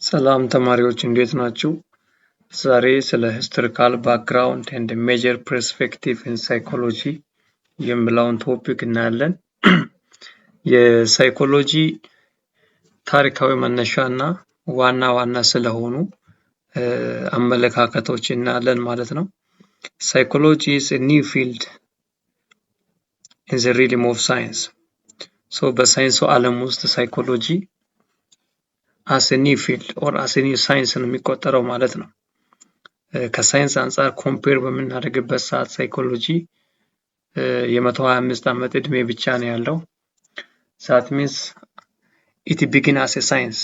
ሰላም ተማሪዎች እንዴት ናችሁ? ዛሬ ስለ ሂስቶሪካል ባክግራውንድ ኤንድ ሜጀር ፐርስፔክቲቭ ኢን ሳይኮሎጂ የሚለውን ቶፒክ እናያለን። የሳይኮሎጂ ታሪካዊ መነሻ እና ዋና ዋና ስለሆኑ አመለካከቶች እናያለን ማለት ነው። ሳይኮሎጂ is a new field in the realm of science. በሳይንሱ ዓለም ውስጥ ሳይኮሎጂ as a new field or as a new science ነው የሚቆጠረው ማለት ነው። ከሳይንስ አንፃር ኮምፔር በምናደርግበት ሰዓት ሳይኮሎጂ የ125 ዓመት ዕድሜ ብቻ ነው ያለው። that means it began as a science.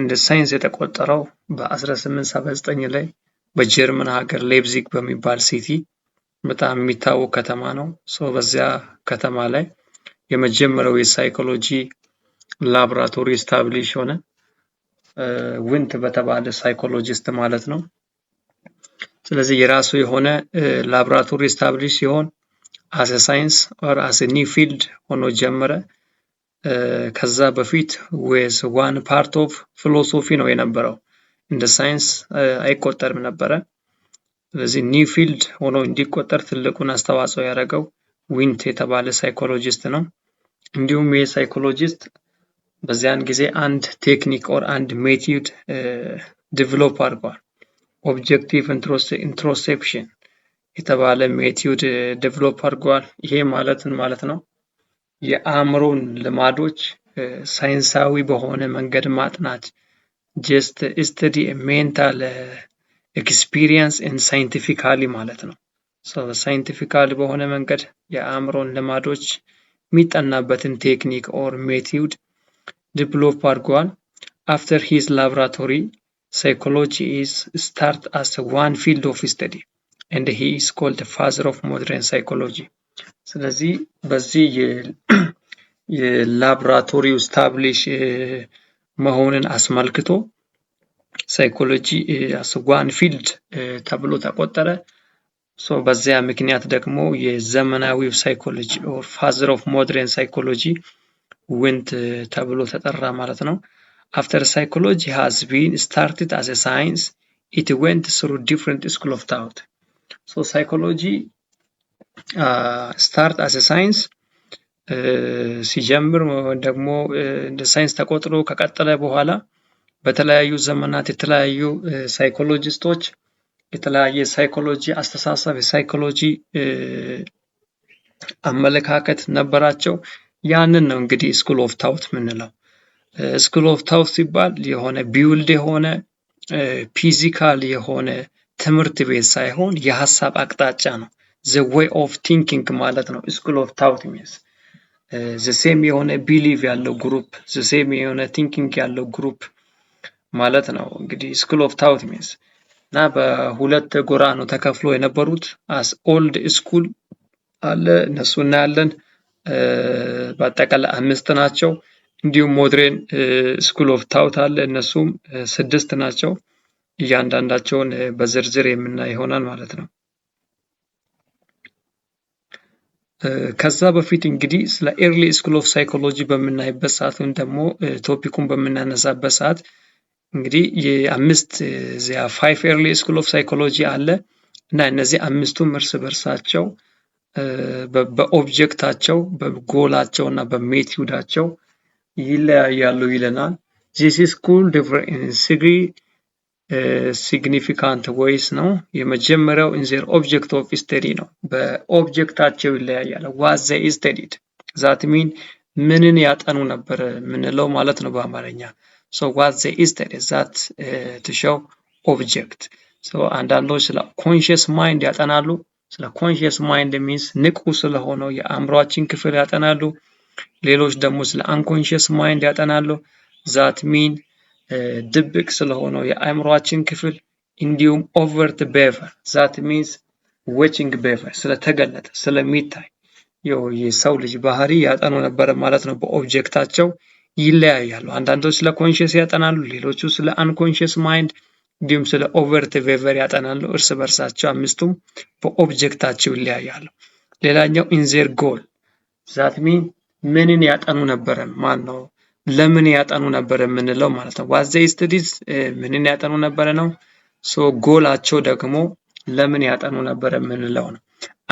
እንደ ሳይንስ የተቆጠረው በ1879 ላይ በጀርመን ሀገር ሌፕዚግ በሚባል ሲቲ በጣም የሚታወቅ ከተማ ነው። በዚያ ከተማ ላይ የመጀመሪያው የሳይኮሎጂ ላብራቶሪ ስታብሊሽ ሆነ። ዊንት በተባለ ሳይኮሎጂስት ማለት ነው። ስለዚህ የራሱ የሆነ ላብራቶሪ ስታብሊሽ ሲሆን as a science or as a new field ሆኖ ጀመረ። ከዛ በፊት with one part of philosophy ነው የነበረው። እንደ ሳይንስ አይቆጠርም ነበረ። ስለዚህ ኒው ፊልድ ሆኖ እንዲቆጠር ትልቁን አስተዋጽኦ ያደረገው ዊንት የተባለ ሳይኮሎጂስት ነው። እንዲሁም ይህ ሳይኮሎጂስት በዚያን ጊዜ አንድ ቴክኒክ ኦር አንድ ሜቶድ ዴቨሎፕ አድርጓል። ኦብጀክቲቭ ኢንትሮስፔክሽን የተባለ ሜቶድ ዴቨሎፕ አድርጓል። ይሄ ማለት ነው የአእምሮን ልማዶች ሳይንሳዊ በሆነ መንገድ ማጥናት just study a mental experience and scientifically ማለት ነው። ሳይንቲፊካሊ በሆነ መንገድ የአእምሮን ልማዶች የሚጠናበትን ቴክኒክ ኦር ሜቶድ ዴቨሎፕ አድርጓል። after his laboratory psychology is start as one field of study and he is called the father of modern psychology. ስለዚህ በዚህ የላብራቶሪው ስታብሊሽ መሆንን አስመልክቶ ሳይኮሎጂ as one field ተብሎ ተቆጠረ። በዚያ ምክንያት ደግሞ የዘመናዊው ሳይኮሎጂ or father of modern psychology ዊንት ተብሎ ተጠራ ማለት ነው። after psychology has been started as a science it went through different school of thought. psychology start as a science ሲጀምር ደግሞ እንደ ሳይንስ ተቆጥሮ ከቀጠለ በኋላ በተለያዩ ዘመናት የተለያዩ ሳይኮሎጂስቶች የተለያየ ሳይኮሎጂ አስተሳሰብ የሳይኮሎጂ አመለካከት ነበራቸው። ያንን ነው እንግዲህ ስኩል ኦፍ ታውት የምንለው። ስኩል ኦፍ ታውት ሲባል የሆነ ቢውልድ የሆነ ፊዚካል የሆነ ትምህርት ቤት ሳይሆን የሐሳብ አቅጣጫ ነው። the way of thinking ማለት ነው። ስኩል ኦፍ ታውት means the same የሆነ ቢሊቭ ያለው ግሩፕ the same የሆነ ቲንኪንግ ያለው ግሩፕ ማለት ነው። እንግዲህ ስኩል ኦፍ ታውት means እና በሁለት ጎራ ነው ተከፍሎ የነበሩት። as old school አለ እነሱ እናያለን። በአጠቃላይ 5 ናቸው። እንዲሁም ሞደርን ስኩል ኦፍ ታውት አለ እነሱም 6 ናቸው። እያንዳንዳቸውን በዝርዝር የምናይ ይሆናል ማለት ነው። ከዛ በፊት እንግዲህ ስለ ኤርሊ ስኩል ኦፍ ሳይኮሎጂ በምናይበት ሰዓት ወይም ደግሞ ቶፒኩን በምናነሳበት ሰዓት እንግዲህ የ5 ኤርሊ ስኩል ኦፍ ሳይኮሎጂ አለ እና እነዚህ 5ቱም እርስ በርሳቸው በኦብጀክታቸው በጎላቸው እና በሜቶዳቸው ይለያያሉ ይለናል። this is called different in significant ways ነው። የመጀመሪያው in their object of study ነው። በኦብጀክታቸው ይለያያሉ። what they studied that mean ምንን ያጠኑ ነበር ምንለው ማለት ነው በአማርኛ። what they studied that to show object. አንዳንዶች ስለ conscious mind ያጠናሉ። ስለ conscious mind means ንቁ ስለሆነው የአእምሮአችን ክፍል ያጠናሉ። ሌሎች ደግሞ ስለ unconscious mind ያጠናሉ። that mean ድብቅ ስለሆነው የአእምሮአችን ክፍል። እንዲሁም overt behavior that means watching behavior ስለተገለጠ ስለሚታይ የሰው ልጅ ባህሪ ያጠኑ ነበር ማለት ነው። በኦብጀክታቸው ይለያያሉ። አንዳንዶች ስለ conscious ያጠናሉ፣ ሌሎቹ ስለ unconscious mind እንዲሁም ስለ overt behavior ያጠናሉ። እርስ በርሳቸው 5ቱም በኦብጀክታቸው ይለያያሉ። ሌላኛው in their goal that mean ምንን ያጠኑ ነበር ማን ነው ለምን ያጠኑ ነበር የምንለው ማለት ነው። ዋት ዘይ ስተዲዝ ምንን ያጠኑ ነበረ ነው። ሶ ጎላቸው ደግሞ ለምን ያጠኑ ነበር የምንለው ነው።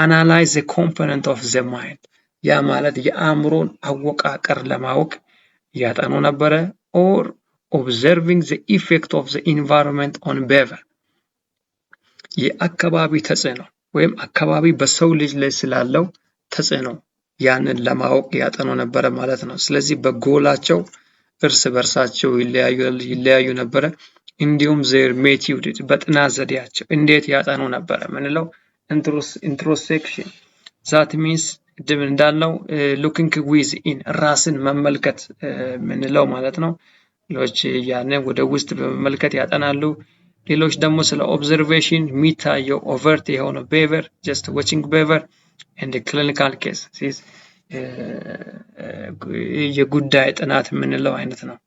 አናላይዝ ዘ ኮምፖነንት ኦፍ ዘ ማይንድ ያ ማለት የአእምሮን አወቃቀር ለማወቅ ያጠኑ ነበረ። ኦር ኦብዘርቪንግ ዘ ኢፌክት ኦፍ ዘ ኢንቫይሮንመንት ኦን ቢሄቪየር የአካባቢ ተጽዕኖ ወይም አካባቢ በሰው ልጅ ላይ ስላለው ተጽዕኖ ያንን ለማወቅ ያጠኑ ነበረ ማለት ነው። ስለዚህ በጎላቸው እርስ በርሳቸው ይለያዩ ነበረ። እንዲሁም ዘር ሜቲውድ በጥናት ዘዴያቸው እንዴት ያጠኑ ነበረ ምንለው ኢንትሮስፔክሽን ዛት ሚንስ ቅድም እንዳልነው ሉኪንግ ዊዝ ኢን ራስን መመልከት ምንለው ማለት ነው። ሌሎች ያንን ወደ ውስጥ በመመልከት ያጠናሉ። ሌሎች ደግሞ ስለ ኦብዘርቬሽን የሚታየው ኦቨርት የሆነ ቢሄቪየር ጀስት ዋቺንግ ቢሄቪየር ኤንድ ክሊኒካል ኬስ የጉዳይ ጥናት የምንለው አይነት ነው።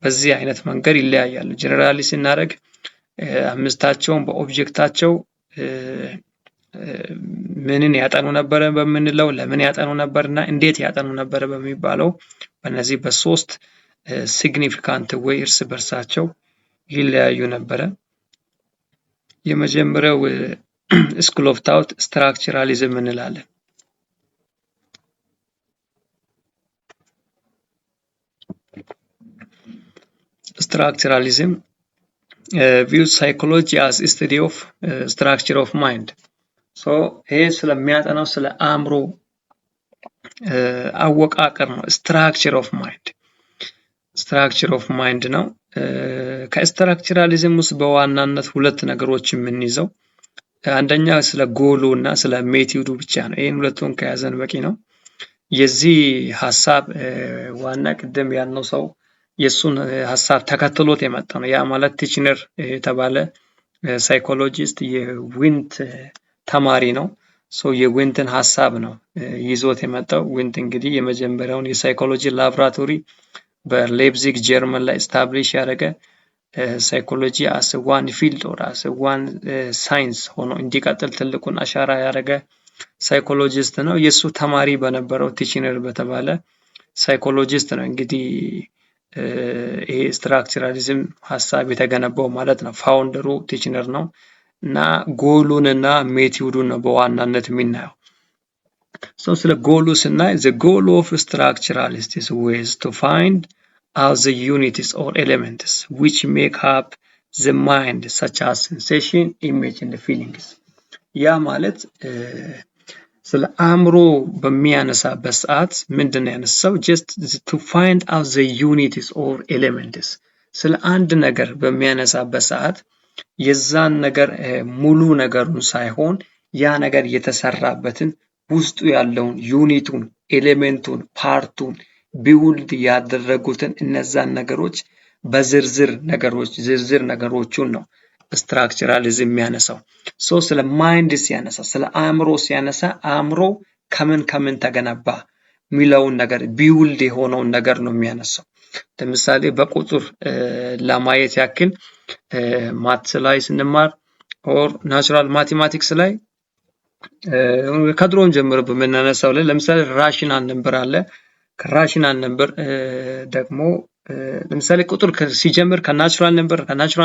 በዚህ አይነት መንገድ ይለያያሉ። ጀነራሊ ስናደርግ አምስታቸውን በኦብጀክታቸው ምንን ያጠኑ ነበረ በምንለው ለምን ያጠኑ ነበርና እንዴት ያጠኑ ነበረ በሚባለው በእነዚህ በሶስት ሲግኒፊካንት ወይ እርስ በርሳቸው ይለያዩ ነበረ። የመጀመሪያው ስኩል ኦፍ ታውት ስትራክቸራሊዝም እንላለን። ስትራክቸራሊዝም views psychology as a study of structure of mind so ይሄ ስለሚያጠናው ስለ አእምሮ አወቃቀር ነው። structure of mind ነው። ከስትራክቸራሊዝም ውስጥ በዋናነት ሁለት ነገሮች የምንይዘው አንደኛ ስለ ጎሉ እና ስለ ሜቲውዱ ብቻ ነው። ይሄን ሁለቱን ከያዘን በቂ ነው። የዚህ ሐሳብ ዋና ቅድም ያልነው ሰው የሱን ሐሳብ ተከትሎት የመጣ ነው። ያ ማለት ቲችነር የተባለ ሳይኮሎጂስት የዊንት ተማሪ ነው። ሶ የዊንትን ሐሳብ ነው ይዞት የመጣው። ዊንት እንግዲህ የመጀመሪያውን የሳይኮሎጂ ላብራቶሪ በሌፕዚግ ጀርመን ላይ ስታብሊሽ ያደረገ ሳይኮሎጂ አስ ዋን ፊልድ ኦር አስ ዋን ሳይንስ ሆኖ እንዲቀጥል ትልቁን አሻራ ያደረገ ሳይኮሎጂስት ነው። የሱ ተማሪ በነበረው ቲችነር በተባለ ሳይኮሎጂስት ነው እንግዲህ ይሄ ስትራክቸራሊዝም ሐሳብ የተገነባው ማለት ነው። ፋውንደሩ ቲችነር ነው እና ጎሉንና ሜቲውዱን ነው በዋናነት የምናየው። ስለ ጎሉ ስናይ the goal of structuralist is ways to find out the unities or elements which make up the mind such as sensation, image and feelings ያ ማለት ስለ አእምሮ በሚያነሳበት ሰዓት ምንድነው ያነሳው just to find out the unities or elements ስለ አንድ ነገር በሚያነሳበት ሰዓት የዛን ነገር ሙሉ ነገሩን ሳይሆን ያ ነገር የተሰራበትን ውስጡ ያለውን ዩኒቱን ኤሌመንቱን ፓርቱን ቢውልድ ያደረጉትን እነዛን ነገሮች በዝርዝር ነገሮቹን ነው ስትራክቸራሊዝም የሚያነሳው። ስለ ማይንድ ሲያነሳ ስለ አእምሮ ሲያነሳ አእምሮ ከምን ተገነባ ሚለውን ነገር ቢውልድ የሆነውን ነገር ነው የሚያነሳው። ለምሳሌ በቁጥር ለማየት ያክል ማትስ ላይ ስንማር ኦር ናቹራል ማቴማቲክስ ላይ ከድሮን ጀምሮ በመናነሳው ላይ ለምሳሌ ራሽናል ነምበር አለ። ከራሽናል ነምበር ደግሞ ለምሳሌ ቁጥር ሲጀምር ከናቹራል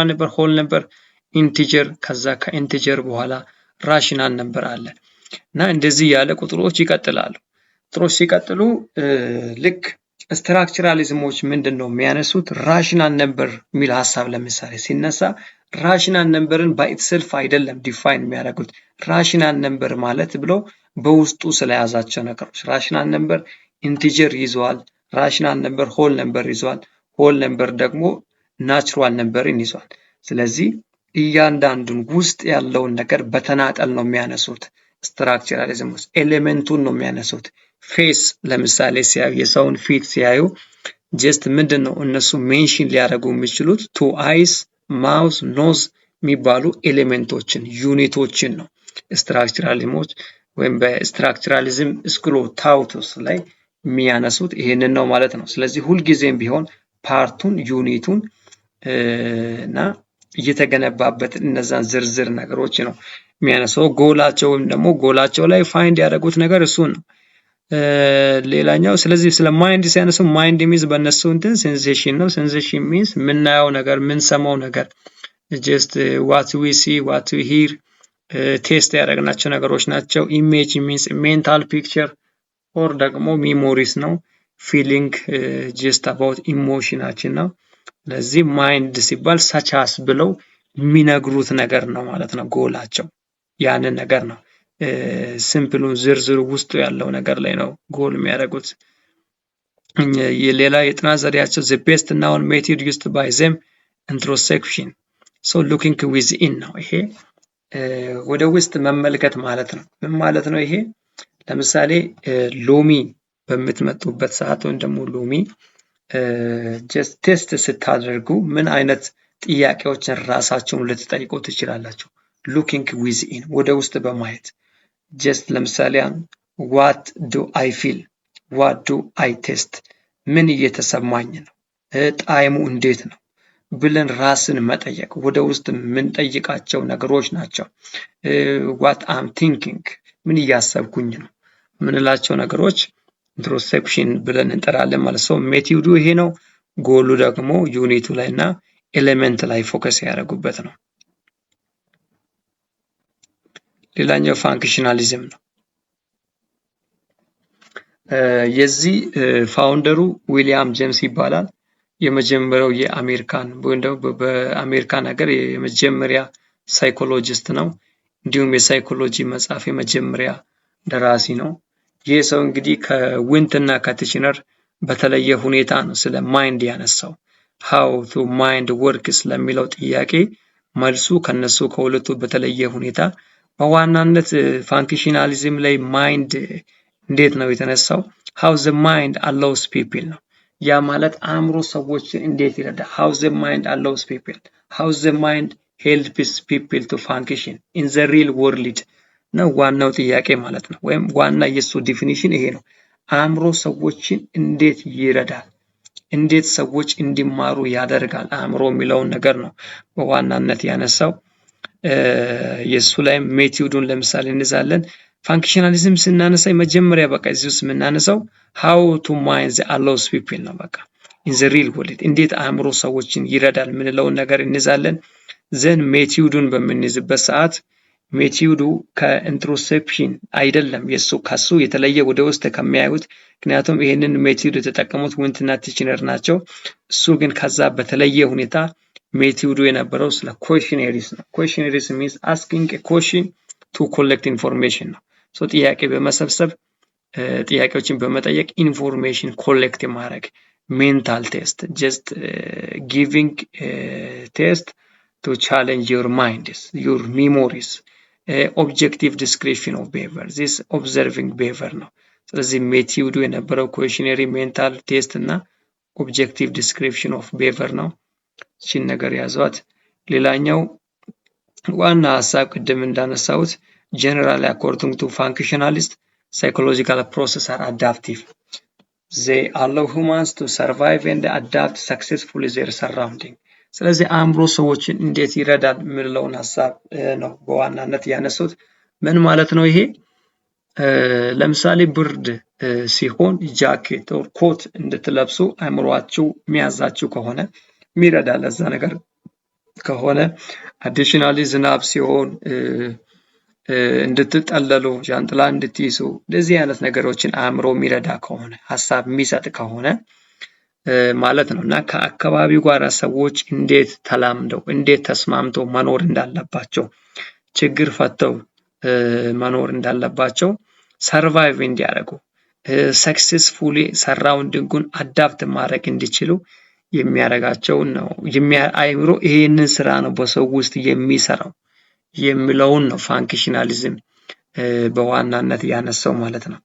ነምበር ሆል ነምበር ኢንቲጀር ከዛ ከኢንቲጀር በኋላ ራሽናል ነምበር አለ እና እንደዚህ ያለ ቁጥሮች ይቀጥላሉ። ቁጥሮች ሲቀጥሉ ልክ ስትራክቸራሊዝሞች ምንድነው የሚያነሱት ራሽናል ነምበር ሚል ሐሳብ ለምሳሌ ሲነሳ ራሽናል ነምበርን ባይትሰልፍ አይደለም ዲፋይን የሚያደርጉት ራሽናል ነምበር ማለት ብለው በውስጡ ስለያዛቸው ነገሮች ራሽናል ነምበር ኢንቲጀር ይዟል፣ ራሽናል ነምበር ሆል ነምበር ይዟል፣ ሆል ነምበር ደግሞ ናቹራል ነምበርን ይዟል። ስለዚህ እያንዳንዱን ውስጥ ያለውን ነገር በተናጠል ነው የሚያነሱት። ስትራክቸራሊዝም ውስጥ ኤሌመንቱን ነው የሚያነሱት። ፌስ ለምሳሌ ሲያዩ የሰውን ፊት ሲያዩ ጀስት ምንድነው እነሱ ሜንሽን ሊያደርጉ የሚችሉት ቱ አይስ ማውዝ ኖዝ የሚባሉ ኤሌመንቶችን ዩኒቶችን ነው ስትራክቸራሊዝሞች ወይም በስትራክቸራሊዝም ስኩል ኦፍ ታውትስ ላይ የሚያነሱት ይሄንን ነው ማለት ነው። ስለዚህ ሁልጊዜም ቢሆን ፓርቱን ዩኒቱን እና እየተገነባበት እነዛን ዝርዝር ነገሮች ነው የሚያነሳው። ጎላቸው ወይም ደግሞ ጎላቸው ላይ ፋይንድ ያደረጉት ነገር እሱ ነው። ሌላኛው ስለዚህ ስለ ማይንድ ሲያነሱ ማይንድ ሚንስ በእነሱ እንትን ሴንሴሽን ነው። ሴንሴሽን ሚንስ ምናየው ነገር ምንሰማው ነገር ጀስት ዋት ዊ ሲ ዋት ዊ ሂር ቴስት ያደረግናቸው ነገሮች ናቸው። ኢሜጅ ሚንስ ሜንታል ፒክቸር ኦር ደግሞ ሚሞሪስ ነው። ፊሊንግ ጀስት አባውት ኢሞሽናችን ነው። ስለዚህ ማይንድ ሲባል ሰቻስ ብለው የሚነግሩት ነገር ነው ማለት ነው። ጎላቸው ያንን ነገር ነው። ሲምፕሉን ዝርዝሩ ውስጡ ያለው ነገር ላይ ነው ጎል የሚያደርጉት። የሌላ የጥናት ዘዴያቸው the best noun method used by them introspection so looking within ነው። ይሄ ወደ ውስጥ መመልከት ማለት ነው። ምን ማለት ነው ይሄ? ለምሳሌ ሎሚ በምትመጡበት ሰዓት ወይም ደግሞ ሎሚ ጀስት ቴስት ስታደርጉ ምን አይነት ጥያቄዎችን ራሳችሁን ልትጠይቁ ትችላላችሁ? ሉኪንግ ዊዝኢን ወደ ውስጥ በማየት ጀስት ለምሳሌ ዋት ዱ አይ ፊል ዋት ዱ አይ ቴስት ምን እየተሰማኝ ነው፣ ጣዕሙ እንዴት ነው ብለን ራስን መጠየቅ ወደ ውስጥ የምንጠይቃቸው ነገሮች ናቸው። ዋት አም ቲንኪንግ ምን እያሰብኩኝ ነው ምንላቸው ነገሮች ኢንትሮስፔክሽን ብለን እንጠራለን ማለት ነው። ሜቲውዱ ይሄ ነው። ጎሉ ደግሞ ዩኒቱ ላይ እና ኤሌመንት ላይ ፎከስ ያደረጉበት ነው። ሌላኛው ፋንክሽናሊዝም ነው። የዚህ ፋውንደሩ ዊሊያም ጄምስ ይባላል። የመጀመሪያው የአሜሪካን በአሜሪካን ሀገር የመጀመሪያ ሳይኮሎጂስት ነው። እንዲሁም የሳይኮሎጂ መጽሐፍ የመጀመሪያ ደራሲ ነው። ይህ ሰው እንግዲህ ከዊንት እና ከቲችነር በተለየ ሁኔታ ነው ስለ ማይንድ ያነሳው። how to mind works ለሚለው ጥያቄ መልሱ ከነሱ ከሁለቱ በተለየ ሁኔታ በዋናነት ፋንክሽናሊዝም ላይ ማይንድ እንዴት ነው የተነሳው? how the mind allows people ነው። ያ ማለት አእምሮ ሰዎችን እንዴት ይረዳል? how the mind allows people how the mind helps people to function in the real world ነው ዋናው ጥያቄ ማለት ነው። ወይም ዋና የሱ ዲፊኒሽን ይሄ ነው። አእምሮ ሰዎችን እንዴት ይረዳል? እንዴት ሰዎች እንዲማሩ ያደርጋል? አእምሮ የሚለውን ነገር ነው በዋናነት ያነሳው። የሱ ላይ ሜቲውዱን ለምሳሌ እንዛለን። ፋንክሽናሊዝም ስናነሳ መጀመሪያ በቃ እዚህ ውስጥ የምናነሳው how to mind the allows people ነው። በቃ in the real world እንዴት አእምሮ ሰዎችን ይረዳል ምንለውን ነገር እንዛለን። ዘን ሜቲውዱን በምንይዝበት ሰዓት ሜቲውዱ ከኢንትሮስፔክሽን አይደለም የሱ ከሱ የተለየ ወደ ውስጥ ከሚያዩት። ምክንያቱም ይሄንን ሜቲውድ የተጠቀሙት ዊንትና ቲችነር ናቸው። እሱ ግን ከዛ በተለየ ሁኔታ ሜቲውዱ የነበረው ስለ ኩዌሽነሪስ ነው። ኩዌሽነሪስ means asking a question to collect information ነው። ሶ ጥያቄ በመሰብሰብ ጥያቄዎችን በመጠየቅ ኢንፎርሜሽን ኮሌክት ማድረግ። ሜንታል ቴስት just giving test to challenge your minds your memories objective description of behavior this observing behavior ነው። ስለዚህ ሜቲውዱ የነበረው ኩዌሽነሪ ሜንታል ቴስት እና ኦብጀክቲቭ ዲስክሪፕሽን ኦፍ behavior ነው። እቺን ነገር ያዟት። ሌላኛው ዋና ሐሳብ ቅድም እንዳነሳሁት generally according to functionalist psychological processes are adaptive they allow humans to survive and adapt successfully their surrounding ስለዚህ አእምሮ ሰዎችን እንዴት ይረዳል ምንለውን ሐሳብ ነው በዋናነት ያነሱት። ምን ማለት ነው ይሄ? ለምሳሌ ብርድ ሲሆን ጃኬት ኦር ኮት እንድትለብሱ አእምሮአችሁ የሚያዛችሁ ከሆነ የሚረዳ ለዛ ነገር ከሆነ አዲሽናሊ ዝናብ ሲሆን እንድትጠለሉ ጃንጥላ እንድትይዙ እንደዚህ አይነት ነገሮችን አእምሮ የሚረዳ ከሆነ ሐሳብ የሚሰጥ ከሆነ ማለት ነው። እና ከአካባቢው ጋር ሰዎች እንዴት ተላምደው እንዴት ተስማምተው መኖር እንዳለባቸው ችግር ፈተው መኖር እንዳለባቸው ሰርቫይቭ እንዲያደርጉ ሰክሰስፉሊ ሰራውንዲንጉን አዳፕት ማድረግ እንዲችሉ የሚያረጋቸው ነው። አእምሮ ይሄንን ስራ ነው በሰው ውስጥ የሚሰራው የሚለውን ነው ፋንክሽናሊዝም በዋናነት ያነሳው ማለት ነው።